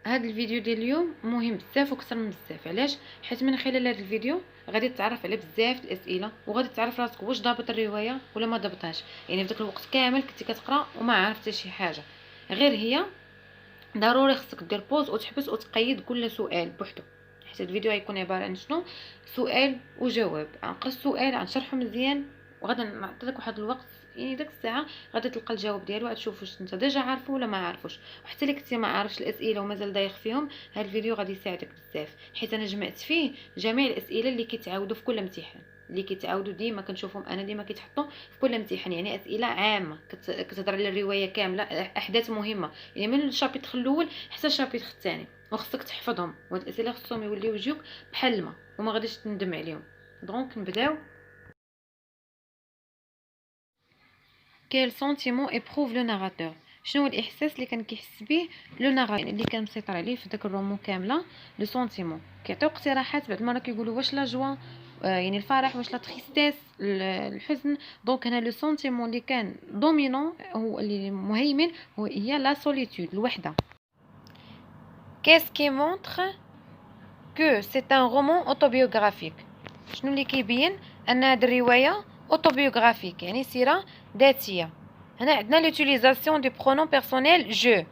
هذا الفيديو ديال اليوم مهم بزاف وكثر من بزاف. علاش؟ حيت من خلال هذا الفيديو غادي تتعرف على بزاف الاسئله، وغادي تعرف راسك واش ضابط الروايه ولا ما ضبطهاش. يعني في داك الوقت كامل كنتي كتقرا وما عارف حتى شي حاجه، غير هي ضروري خصك دير بوز وتحبس وتقيد كل سؤال بوحدو، حيت الفيديو غيكون عباره عن شنو؟ سؤال وجواب. غنقرا السؤال غنشرحو مزيان وغادي نعطيك واحد الوقت، يعني ديك الساعه غادي تلقى الجواب ديالو، غتشوف واش انت ديجا عارفو ولا ما عارفوش. وحتى اللي كنتي ما عارفش الاسئله ومازال دايخ فيهم، هذا الفيديو غادي يساعدك بزاف، حيت انا جمعت فيه جميع الاسئله اللي كيتعاودوا في كل امتحان، اللي كيتعاودوا ديما كنشوفهم انا ديما كيتحطوا في كل امتحان. يعني اسئله عامه كتهضر على الروايه كامله، احداث مهمه، يعني من الشابيتر الاول حتى الشابيتر الثاني، وخصك تحفظهم. وهاد الاسئله خصهم يوليو يجيوك بحال الماء وما غاديش تندم عليهم. دونك نبداو. Quel sentiment éprouve le narrateur؟ شنو الاحساس اللي كان كيحس به لو ناراتور، يعني اللي كان مسيطر عليه في داك الرومون كامله؟ لو سونتيمون. كيعطيو اقتراحات، بعض المرات كيقولوا واش لا جوا، يعني الفرح، واش لا تريستيس، الحزن. دونك هنا لو سونتيمون اللي كان دومينون، هو اللي مهيمن، هي لا سوليتود، الوحده. Qu'est-ce qui montre que c'est un roman autobiographique؟ شنو اللي كيبين ان هاد الروايه autobiographique، يعني سيره ذاتيه. هنا عندنا لوتيليزاسيون دو برونون بيرسونيل جو،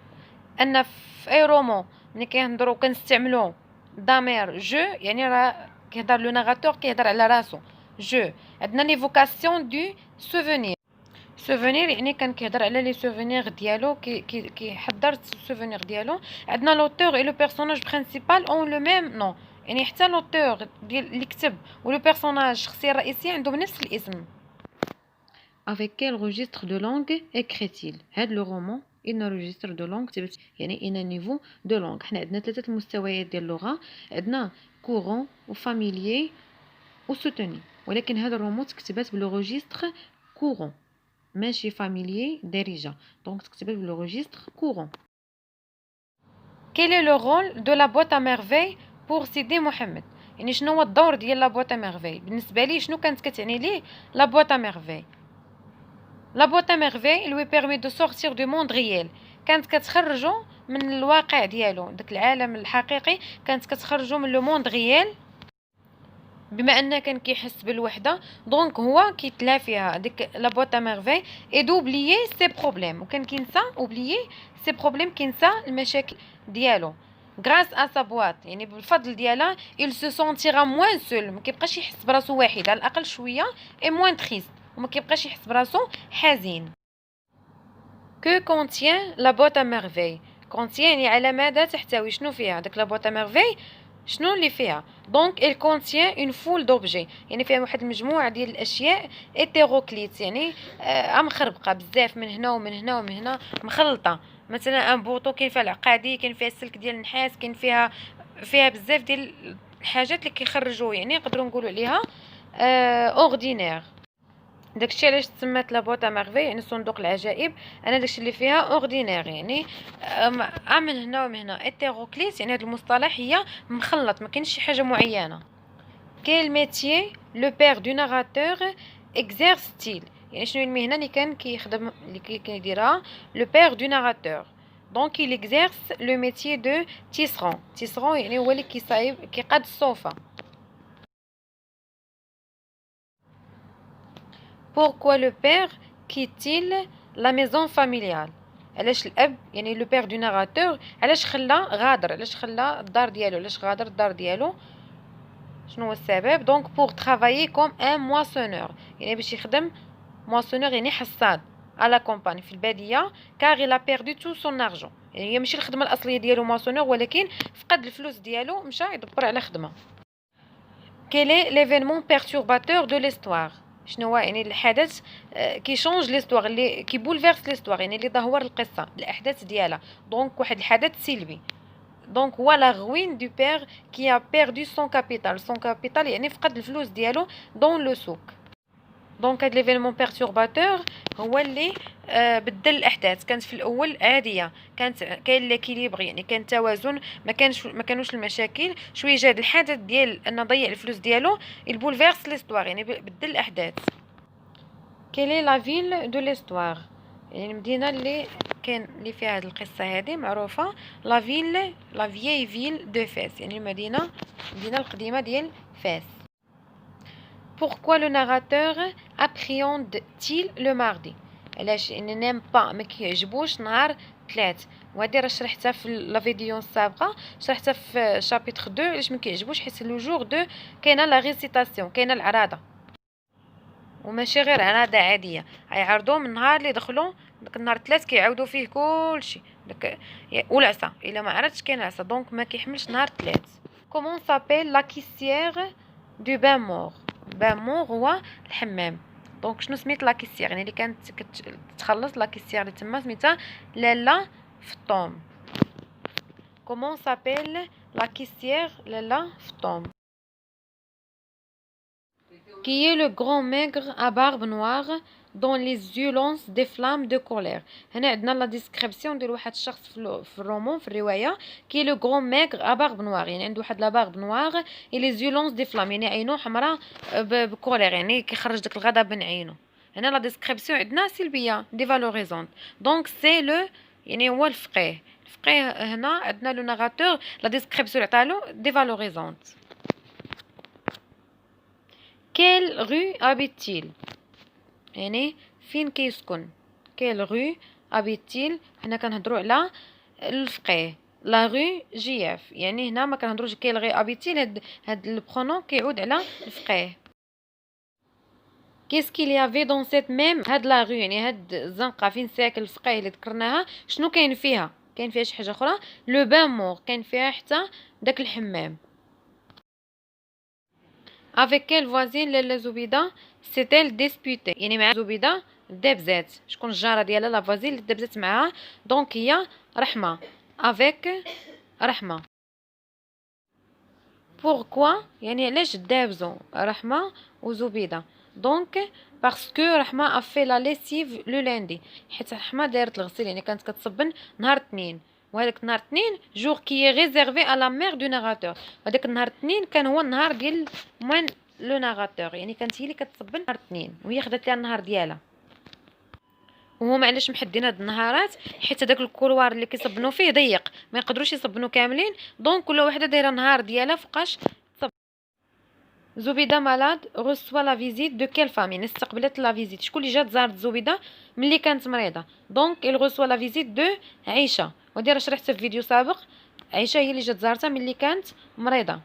ان في اي رومون ملي كنهضروا كنستعملوا ضمير جو، يعني راه كيهضر لو ناراتور كيهضر على راسو جو. عندنا ليفوكاسيون دو سوفونير، سوفونير يعني كان كيهضر على لي سوفونير ديالو، كيحضر السوفونير ديالو. عندنا لوتور اي لو بيرسوناج برينسيبال اون لو ميم نو، يعني حتى لوتور ديال اللي كتب ولو بيرسوناج الشخصيه الرئيسيه عندهم نفس الاسم. Avec quel registre de langue écrit-il؟ هاد لو رومان ان registre de langue، يعني ان نيفو دو لونغ. حنا عندنا ثلاثه المستويات ديال اللغه، عندنا كورون وفاميليي وسوتوني، ولكن هذا الرومان تكتبات بلو registre كورون ماشي فاميليي دارجه، دونك تكتبات بلو registre كورون. Quel est le rôle de la boîte à merveille pour سيدي محمد؟ يعني شنو هو الدور ديال لا بواط ا ميرفي؟ بالنسبه لي شنو كانت كتعني ليه لا بواط ا ميرفي؟ لا بواط ا ميرفي لوي بيرمي دو سورتير دو موند ريال، كانت كتخرجو من الواقع ديالو، داك العالم الحقيقي كانت كتخرجو من لو موند ريال. بما ان كان كيحس بالوحده، دونك هو كيتلا فيها ديك لا بواط ا ميرفي اي دوبليي سي بروبليم، وكان كينسى اوبليي سي بروبليم، كينسى المشاكل ديالو. غراس ا سا بواط، يعني بالفضل ديالها il se sentira moins seul، ما كيبقاش يحس براسو وحيد، على الاقل شويه، اي موان تريست، وما كيبقاش يحس براسو حزين. que contient la boîte à merveille؟ contient يعني على ماذا تحتوي، شنو فيها داك لا بواط ا ميرفي، شنو اللي فيها؟ دونك il contient une foule d'objets، يعني فيها واحد المجموعه ديال الاشياء hétéroclites، يعني مخربقه بزاف، من هنا ومن هنا ومن هنا، مخلطه. مثلا ان بوطو كاين فيها العقادي، كاين فيها السلك ديال النحاس، كاين فيها بزاف ديال الحاجات اللي كيخرجوا، يعني نقدروا نقولوا عليها اوردينير. داكشي علاش تسمات لا بواط ا ميرفي، يعني صندوق العجائب. انا داكشي اللي فيها اوردينير، يعني من هنا ومن هنا. هيتيروكليت يعني هذا المصطلح هي مخلط، ما كاينش شي حاجه معينه. كيل ميتيي لو بير دو ناراتور اكزيرستيل؟ يعني شنو المهنه اللي كان كيخدم، اللي كيديرها لو بير دو ناراتور؟ دونك il exerce le métier de tisserand. tisserand يعني هو اللي كيصايب، كيقاد الصوفه. Pourquoi le père quitte-t-il la maison familiale؟ علاش الاب، يعني لو بير دو ناراتور، علاش خلى غادر، علاش خلى الدار ديالو، علاش غادر الدار ديالو، شنو هو السبب؟ دونك pour travailler comme un moissonneur، يعني باش يخدم moissonneur يعني حصاد على كومباني في الباديه، car il a perdu tout son argent، يعني هي ماشي الخدمه الاصليه ديالو moissonneur، ولكن فقد الفلوس ديالو، مشى يدبر على خدمه. Quel est l'événement perturbateur de l'histoire؟ شنو هو يعني الحدث كي شونج ليستوار، اللي كي بولفيرس ليستوار، يعني اللي دهور القصه، الاحداث ديالها. دونك واحد الحدث سلبي. دونك هو لا روين دو بير كي ا بيردو سون كابيتال. سون كابيتال يعني فقد الفلوس ديالو دون لو سوق. دونك هاد ليفينمون بيرتورباتور هو اللي بدل الاحداث. كانت في الاول عاديه، كانت كاين ليكيليبر، يعني كان توازن، ما كانوش المشاكل. شويه جا الحدث ديال ان ضيع الفلوس ديالو، البولفيرس ليستوار، يعني بدل الاحداث. كيل اي لا فيل دو ليستوار؟ يعني المدينه اللي كان اللي فيها هذه القصه هذه معروفه لا فيي فيل دو فاس، يعني المدينه القديمه ديال فاس. Pourquoi le narrateur appréhende-t-il le mardi؟ علاش ان نيم با ما كيعجبوش نهار 3. وهذه راه شرحتها في لا فيديو السابقه، شرحتها في شابيتر 2 علاش ما كيعجبوش، حيت لو جور 2 كاينه لا ريسيتاسيون، كاينه العراضه وماشي غير عراضه عاديه، غيعرضوا من النهار اللي دخلوا داك النهار 3 كيعاودوا فيه كلشي داك والعصا الا ما عرفتش كاين عصا، دونك ما كيحملش نهار 3. كومون سابيل لا كيسيير دو بان مور؟ بان مور هو الحمام. دونك شنو سميت لا كيسيير؟ يعني اللي كانت كتخلص لا كيسيير اللي تما سميتها لالا فطوم. كومون سابيل لا كيسيير لالا فطوم؟ Qui est le grand maigre à barbe noire dont les yeux lancent des flammes de colère؟ هنا عندنا لا ديسكريبسيون ديال واحد الشخص في الرومان في الروايه كي لو غران ميغر ا بارب نوار، يعني عنده واحد لا بارب نوار اي لي زيو لونس دي فلام، يعني عينو حمراء بكولير، يعني كيخرج داك الغضب من عينو. هنا لا ديسكريبسيون عندنا سلبيه ديفالوريزونت، دونك سي لو يعني هو الفقيه هنا عندنا لو ناراتور لا ديسكريبسيون اللي عطالو ديفالوريزونت. Quelle rue habite-t-il؟ يعني فين كيسكن؟ Quelle rue habite-t-il؟ حنا كنهضروا على الفقيه لا rue جياف، يعني هنا ما كنهضروش quelle rue habite-t-il، هاد البرونون كيعود على الفقيه. Qu'est-ce qu'il y avait dans cette même هاد لا rue، يعني هاد الزنقه فين ساكن الفقيه اللي ذكرناها شنو كاين فيها؟ كاين فيها شي حاجه اخرى. لو بان مور كاين فيها حتى داك الحمام. Avec quelle voisine لاله زبيده s'est-elle disputée؟ يعني مع زبيده دابزات. شكون الجاره ديالها لا فوازين اللي دابزات معاها؟ دونك هي رحمه. avec رحمه. pourquoi يعني علاش دابزو رحمه وزبيده؟ دونك parce que رحمه a fait la lessive le lundi، حيت رحمه دارت الغسيل، يعني كانت كتصبن نهار الاثنين، وهذاك نهار الاثنين جور كي ريزيرفي على لا مير دو ناراتور، وهذاك نهار الاثنين كان هو النهار ديال من لو ناراتور، يعني كانت هي اللي كتصبن نهار الاثنين وهي خدات لها النهار ديالها. وهما علاش محدين هاد النهارات؟ حيت هذاك الكولوار اللي كيصبنوا فيه ضيق، ما يقدروش يصبنوا كاملين، دونك كل وحده دايره نهار ديالها فوقاش تصب. زبيده مالاد غوسوا لا فيزيت دو كيل فام، يعني استقبلت لا فيزيت، شكون اللي جات زارت زبيده ملي كانت مريضه؟ دونك il reçoit la visite de عيشه، ودي راه شرحتها في فيديو سابق. عيشه هي اللي جات زارتها ملي كانت مريضه.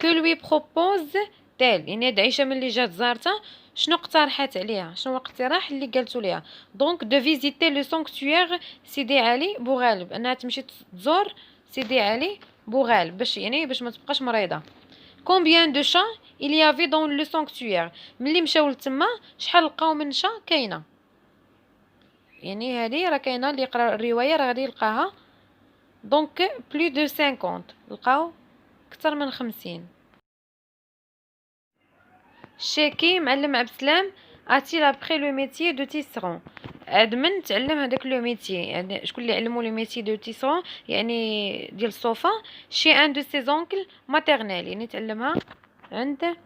que lui propose تال، يعني هاد عيشه ملي جات زارتها شنو اقترحت عليها؟ شنو هو الاقتراح اللي قالتو ليها؟ دونك دو فيزيتي لو سانكتوير سيدي علي بوغالب، انها تمشي تزور سيدي علي بوغالب باش يعني باش ما تبقاش مريضه. كومبيان دو شا il y avait dans le sanctuaire؟ ملي مشاو لتما شحال لقاو من شا كاينه؟ يعني هذه راه كاينه اللي يقرا الروايه راه غادي يلقاها. دونك بلو دو 50 لقاو اكثر من 50. شاكي معلم عبد السلام اتيل ابري لو ميتيي دو تيسرون؟ عاد من تعلم هذاك لو ميتيي، يعني شكون اللي علمو لو ميتيي دو تيسرون يعني ديال الصوفه؟ شي ان دو سي زونكل ماتيرنيل، يعني تعلمها عند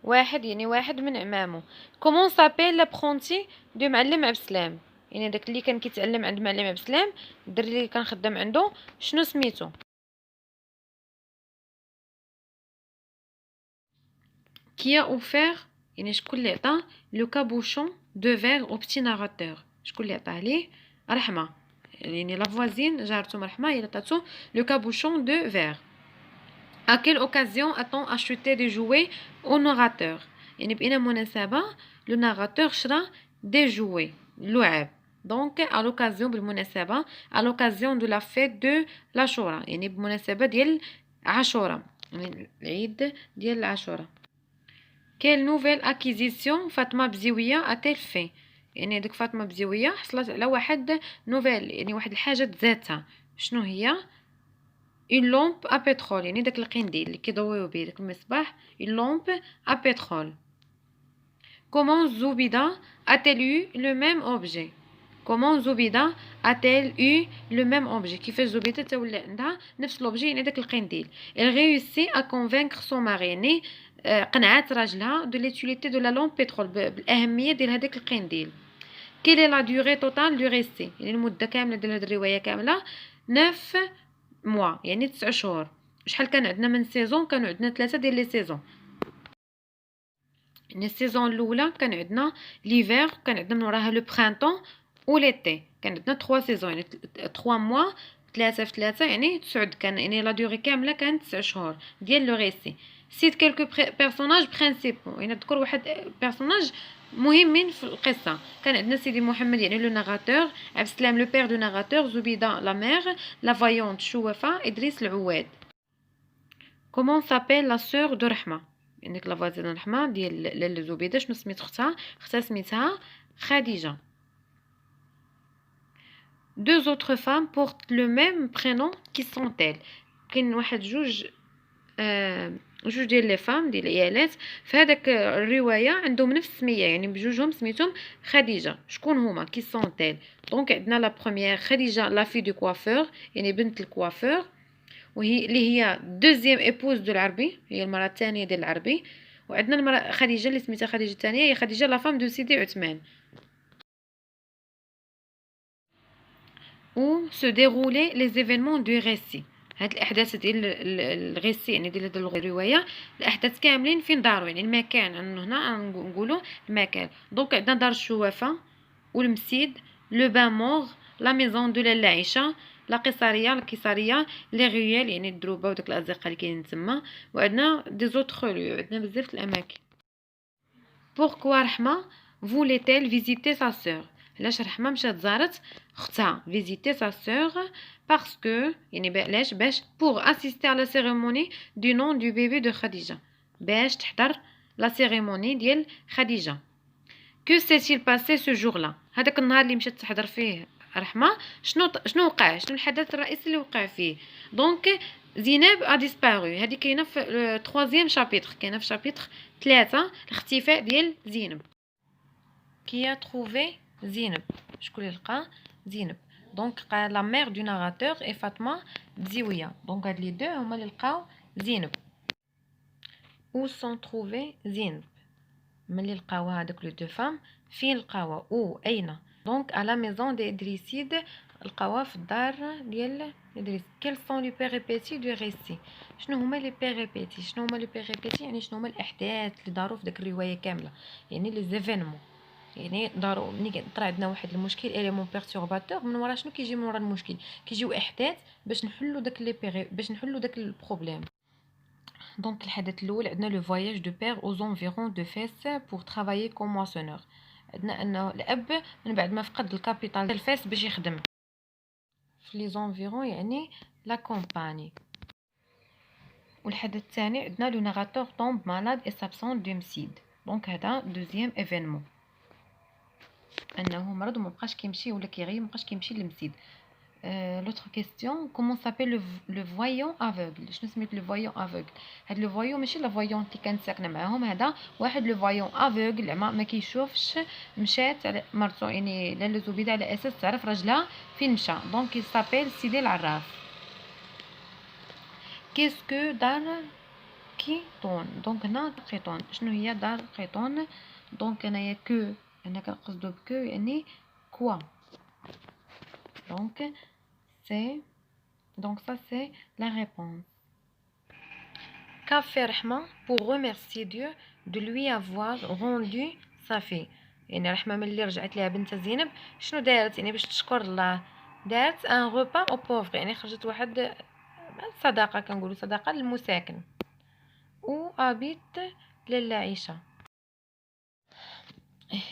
واحد، يعني واحد من عمامو. كومون سابيل لابرونتي دو معلم عبد السلام؟ يعني داك اللي كان كيتعلم عند معلم عبد السلام، الدري اللي كان خدام عنده شنو سميتو؟ كي اوفير يعني شكون اللي عطى لو كابوشون دو فير او بتي ناراتور؟ شكون اللي عطاه ليه؟ رحمه، يعني لا فوازين جارتو رحمه هي اللي عطاتو لو كابوشون دو فير. à quelle occasion a-t-on acheté des jouets au narrateur؟ يعني بأي مناسبة لو ناراتور شرا دي جوي لعاب. دونك à l'occasion بالمناسبة à l'occasion de la fête de l'Ashura، يعني بمناسبة ديال عاشوراء، يعني العيد ديال العاشوراء. quelle nouvelle acquisition فاطمه بزيويه a-t-elle fait؟ يعني ديك فاطمه بزيويه حصلت على واحد نوفيل، يعني واحد الحاجه ذاتها. شنو هي؟ une lampe à pétrole، يعني داك القنديل اللي كيضويو به داك المصباح، une lampe à pétrole. comment زبيده a-t-elle eu le même objet؟ comment زبيده a-t-elle eu le même objet؟ كيفاش زبيده تولى عندها نفس لوبجي يعني داك القنديل. elle réussit à convaincre son mari، يعني قنعات راجلها دو ليتيليتي دو لا لامب بترول، بالاهميه ديال هذاك القنديل. كيل لا دوري توتال دو ريسي، يعني المده كامله ديال هاد الروايه كامله 9 موا، يعني 9 شهور. شحال كان عندنا من سيزون؟ كانوا عندنا 3 ديال لي سيزون. يعني السيزون الاولى كان عندنا ليفير، كان عندنا من وراها لو برينتون و ليتي، كان عندنا 3 سيزون، يعني 3 موا 3 في 3 يعني 9. كان يعني لا دوري كامله كانت 9 شهور ديال لو ريسي. سيت كيلكو بيرسوناج برينسيبو، يعني نذكر واحد بيرسوناج مهمين في القصه. كان عندنا سيدي محمد يعني لو ناراتور، عبد السلام لو بير دو ناراتور، زبيده لا مير، لا فايونت شوفه، ادريس العواد. كومون سابيل لا سور دو رحمه، يعني لا فازين رحمه ديال لاله زبيده، شنو سميت اختها؟ اختها سميتها خديجه. Deux autres femmes portent le même prénom. Qui sont-elles؟ كاين واحد جوج ديال لي فام ديال العيالات في هذاك الروايه عندهم نفس السميه، يعني بجوجهم سميتهم خديجه. شكون هما؟ كي سونتيل؟ دونك عندنا لا بروميير خديجه لا في دو كوافور، يعني بنت الكوافور، وهي اللي هي دوزيام ايبوز دو العربي، هي المراه الثانيه ديال العربي. وعندنا المراه خديجه اللي سميتها خديجه الثانيه، هي خديجه لا فام دو سيدي عثمان. où se déroulaient les événements du récit. هاد الاحداث ديال الغيسي، يعني ديال هاد الروايه، الاحداث كاملين فين داروا، يعني المكان. هنا نقولوا المكان. دونك عندنا دار الشوافه والمسيد، لو بان مور، لا ميزون دو لاله عائشه، لا القيصريه، لي ريال يعني الدروبه وداك الازقه اللي كاينين تما. وعندنا دي زوتر ليو، عندنا بزاف الاماكن. بوركوا رحمه فوليتيل فيزيتي سا سور؟ علاش رحمه مشات زارت اختها؟ فيزيتي سا سور باسكو، يعني علاش؟ باش بور اسيستي على سيريموني دو نون دو بيبي دو خديجه، باش تحضر لا سيريموني ديال خديجه. كو سيتيل باسي سو جور لا؟ هذاك النهار اللي مشات تحضر فيه رحمه، شنو وقع؟ شنو الحدث الرئيسي اللي وقع فيه؟ دونك زينب ا ديسبارو، هذه كاينه في 3 شابيتر، كاينه في شابيتر 3 الاختفاء ديال زينب. كي تروفي زينب؟ شكون اللي لقى زينب؟ دونك قال لا مير دو ناراتور اي فاطمه بزويه، دونك هاد لي دو هما اللي لقاو زينب. او سون تروفي زينب؟ ملي لقاوها هادوك لي دو فام، فين لقاوها؟ او اين؟ دونك على ميزون دي ادريسيد، لقاوها في الدار ديال ادريس. كيل سون لي بيريبيتي دو ريسي؟ شنو هما لي بيريبيتي؟ شنو هما لي بيريبيتي؟ يعني شنو هما الاحداث اللي داروا في داك الروايه كامله، يعني لي زيفينمون. يعني داروا ملي طرا عندنا واحد المشكل اليمون بيرتورباتور، من ورا شنو كيجي من ورا المشكل؟ كيجيو احداث باش نحلوا داك لي باش نحلوا داك البروبليم. دونك الحدث الاول عندنا لو فواياج دو بير او زونفيرون دو فاس بور ترافايي كوم مواسونور. عندنا انه الاب من بعد ما فقد الكابيتال ديال فاس باش يخدم في لي زونفيرون، يعني لا كومباني. والحدث الثاني عندنا لو ناراتور طومب مالاد اي سابسون دو مسيد، دونك هذا دوزيام ايفينمون، انه مرض ومبقاش كيمشي ولا كيغيب، مبقاش كيمشي للمسيد. l'autre question, comment s'appelle le voyant aveugle؟ شنو سميت لو voyant aveugle؟ هاد لو voyant ماشي لا voyant اللي كانت ساكنه معاهم، هذا واحد لو voyant aveugle زعما ما كيشوفش. مشات على مرتو، يعني لاله زبيده، على اساس تعرف راجلها فين مشى. دونك il s'appelle سيدي العراف. كيسكو دار قيطون؟ دونك هنا قيطون، شنو هي دار قيطون؟ دونك هنايا كو، هنا كنقصدو بكو يعني كوا. دونك c'est donc ça c'est la réponse. Qu'a fait Rahma pour remercier Dieu de lui avoir rendu sa fille؟ يعني رحمة ملي رجعت لها بنت زينب شنو دارت؟ يعني باش تشكر الله دارت ان روبا او بوفر، يعني خرجت واحد صدقة، كنقولوا صدقة للمساكن. او ابيت لاله عيشه،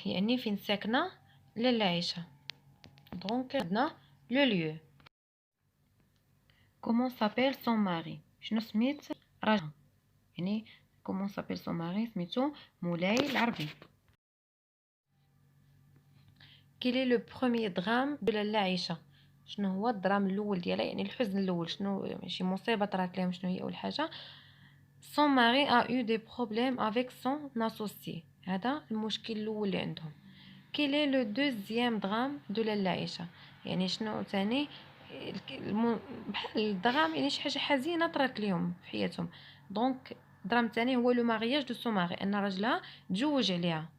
يعني فين ساكنه لاله عيشه. دونك عندنا لو ليو. Comment s'appelle son mari؟ شنو سميت راجل؟ يعني comment s'appelle son mari سميتو مولاي العربي. Quel est le premier drame de لاله عيشه؟ شنو هو الدرام الاول ديالها، يعني الحزن الاول، شنو ماشي مصيبه طرات لهم، شنو هي اول حاجه؟ son mari a eu des problèmes avec son associé، هذا المشكل الاول اللي عندهم. Quel est le deuxième drame de لاله عيشه؟ يعني شنو ثاني بحال الدرام، يعني شي حاجه حزينه طرات ليهم في حياتهم. دونك الدرام الثاني هو لو مارياج دو سو ماري، ان راجلها تزوج عليها.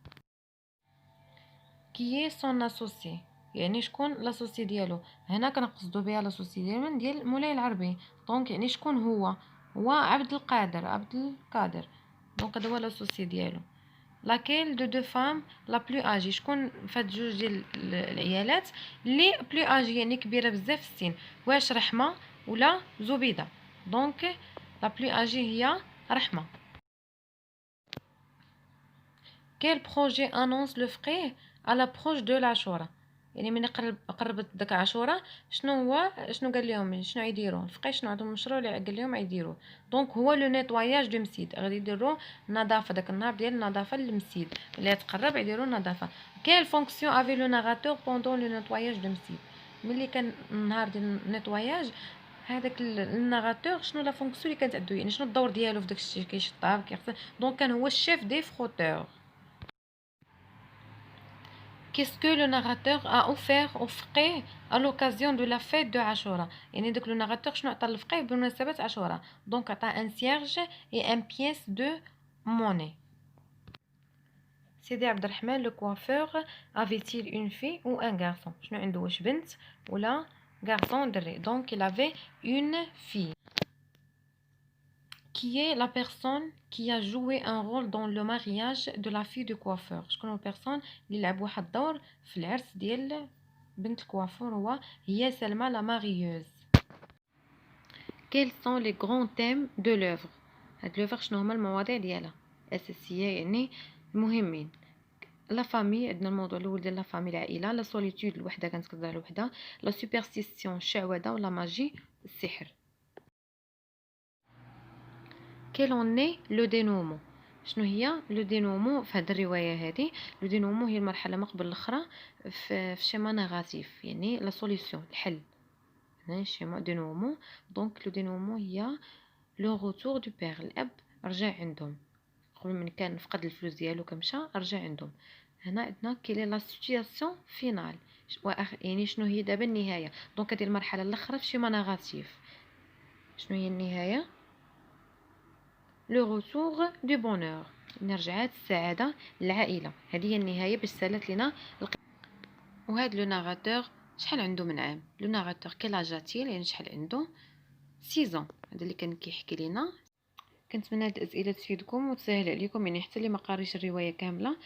كي سون اسوسي، يعني شكون لاسوسي ديالو. هنا كنقصدو بها لاسوسي ديال مولاي العربي. دونك يعني شكون هو عبد القادر، دونك هذا هو لاسوسي ديالو. لاكيل دو فام لا بلو اجي، شكون فهاد جوج ديال العيالات لي بلو اجي يعني كبيره بزاف في السن، واش رحمه ولا زبيده؟ دونك لا بلو اجي هي رحمه. Quel projet annonce le فقيه à l'approche de العاشوره؟ يعني من قربت داك عاشوره، شنو قال لهم، شنو يديروا الفقيه، شنو عندهم مشروع اللي قال لهم يديروا؟ دونك هو لو نيتواياج دو مسيد، غادي يديروا النظافه داك النهار ديال النظافه للمسيد اللي تقرب، يديروا النظافه. quelle fonction avait le narrateur pendant le nettoyage de مسيد؟ ملي كان النهار ديال النيتواياج هذاك الناراتور شنو لا فونكسيون اللي كانت عنده، يعني شنو الدور ديالو في داك الشيء، كيشطب كيغسل. دونك كان هو الشيف دي فروتور. Qu'est-ce que le narrateur a offert au فقيه à l'occasion de la fête de عاشوراء؟ يعني داك لو ناراتور شنو عطى للفقيه بمناسبة عاشوراء؟ دونك عطى ان سيرج اي ان بييس دو موني. سيدي عبد الرحمن لو كوافور افيتيل اون في او ان غارسون؟ شنو عنده، واش بنت ولا غارسون دري؟ دونك il avait une fille. Qui est la personne qui a joué un rôle dans le mariage de la fille du coiffeur؟ شكون هو البيرسون اللي لعب واحد الدور في العرس ديال بنت الكوافور؟ هي سلمى لا ماريوز. Quels sont les grands thèmes de l'œuvre؟ هاد l'œuvre شنو هما المواضيع ديالها الاساسيه يعني المهمين؟ لا فامي، عندنا الموضوع الاول ديال لا فامي العائله، لا سوليتود الوحده، كانت كتظهر الوحده، لا سوبرستيسيون الشعوذه، ولا ماجي السحر. كيل اون لو دينومون؟ شنو هي لو دينومون في هذه الروايه هذه؟ لو دينومون هي المرحله ما قبل الاخرى في شيما نيغاتيف، يعني لا سوليوشن الحل، يعني شيما دينومون. دونك لو دينومون هي لو روتور دو بير، الاب رجع عندهم قبل من كان فقد الفلوس ديالو كمشى رجع عندهم. هنا عندنا كيلي لا سيتوياسيون فينال، يعني شنو هي دابا النهايه. دونك هذه المرحله الاخرى في شيما نيغاتيف، شنو هي النهايه؟ لو روتور دو بونور، رجعات السعاده للعائله. هذه هي النهايه باش سالت لنا وهذا لو ناراتور شحال عنده من عام؟ لو ناراتور كيلاجاتيل، يعني شحال عنده؟ 6 هذا اللي كان كيحكي لنا. كنتمنى هاد الاسئله تفيدكم وتسهل عليكم، يعني حتى اللي ما قاريش الروايه كامله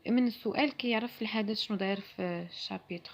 من السؤال كيعرف الحدث شنو داير في الشابيتر.